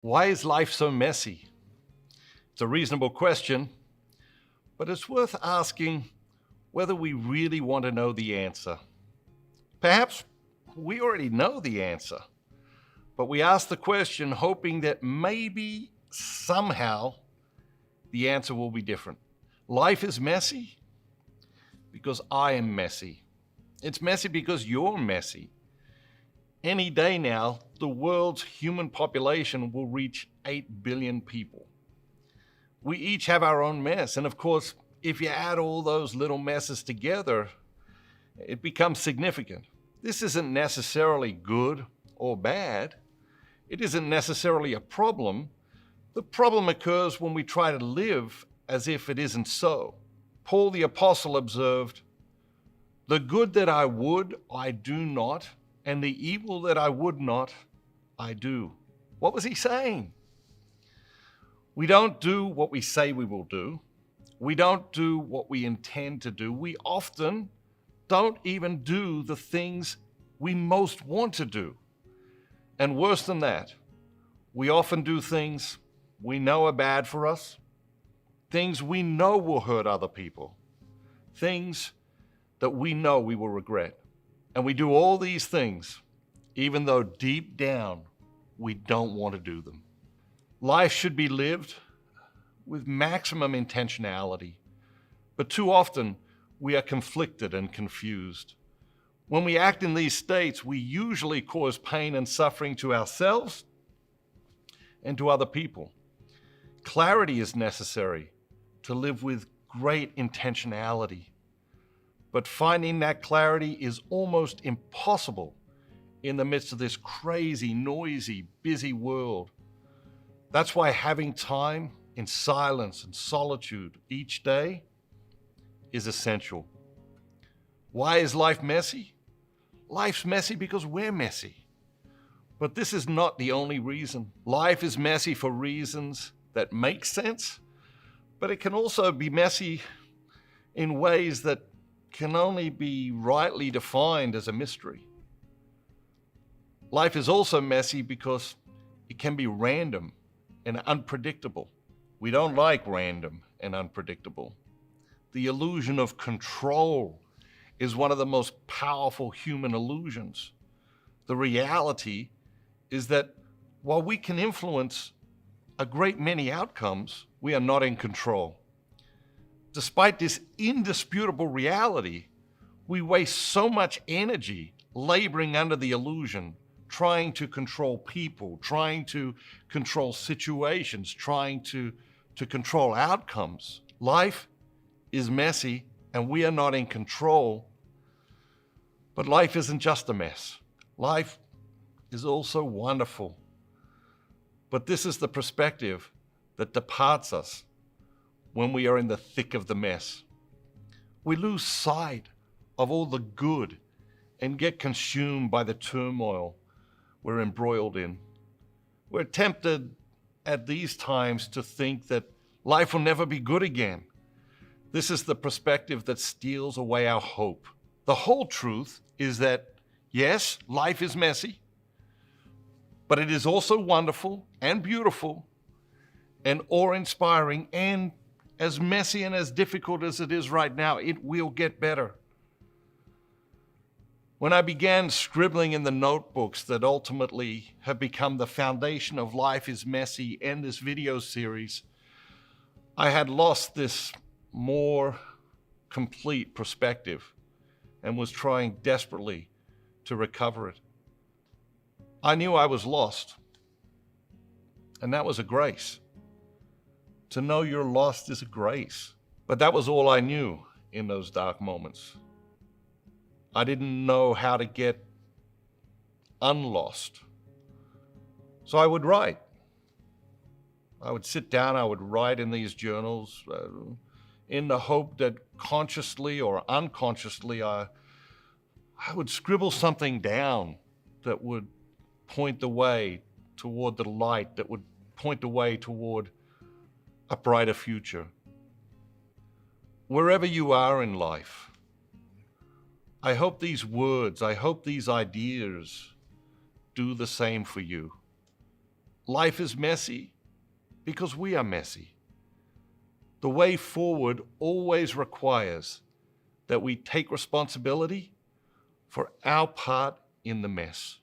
Why is life so messy? It's a reasonable question, but it's worth asking whether we really want to know the answer. Perhaps we already know the answer, but we ask the question hoping that maybe somehow the answer will be different. Life is messy because I am messy. It's messy because you're messy. Any day now, the world's human population will reach 8 billion people. We each have our own mess, and of course, if you add all those little messes together, it becomes significant. This isn't necessarily good or bad. It isn't necessarily a problem. The problem occurs when we try to live as if it isn't so. Paul the Apostle observed, "The good that I would, I do not, and the evil that I would not, I do." What was he saying? We don't do what we say we will do. We don't do what we intend to do. We often don't even do the things we most want to do. And worse than that, we often do things we know are bad for us, things we know will hurt other people, things that we know we will regret. And we do all these things, even though deep down we don't want to do them. Life should be lived with maximum intentionality, but too often we are conflicted and confused. When we act in these states, we usually cause pain and suffering to ourselves and to other people. Clarity is necessary to live with great intentionality. But finding that clarity is almost impossible in the midst of this crazy, noisy, busy world. That's why having time in silence and solitude each day is essential. Why is life messy? Life's messy because we're messy. But this is not the only reason. Life is messy for reasons that make sense, but it can also be messy in ways that can only be rightly defined as a mystery. Life is also messy because it can be random and unpredictable. We don't like random and unpredictable. The illusion of control is one of the most powerful human illusions. The reality is that while we can influence a great many outcomes, we are not in control. Despite this indisputable reality, we waste so much energy laboring under the illusion, trying to control people, trying to control situations, trying to control outcomes. Life is messy and we are not in control. But life isn't just a mess. Life is also wonderful. But this is the perspective that departs us when we are in the thick of the mess. We lose sight of all the good and get consumed by the turmoil we're embroiled in. We're tempted at these times to think that life will never be good again. This is the perspective that steals away our hope. The whole truth is that, yes, life is messy, but it is also wonderful and beautiful and awe-inspiring, and as messy and as difficult as it is right now, it will get better. When I began scribbling in the notebooks that ultimately have become the foundation of Life is Messy and this video series, I had lost this more complete perspective and was trying desperately to recover it. I knew I was lost, and that was a grace. To know you're lost is a grace. But that was all I knew in those dark moments. I didn't know how to get unlost. So I would write. I would sit down, I would write in these journals in the hope that consciously or unconsciously I would scribble something down that would point the way toward the light, that would point the way toward a brighter future. Wherever you are in life, I hope these words, I hope these ideas do the same for you. life is messy because we are messy. The way forward always requires that we take responsibility for our part in the mess.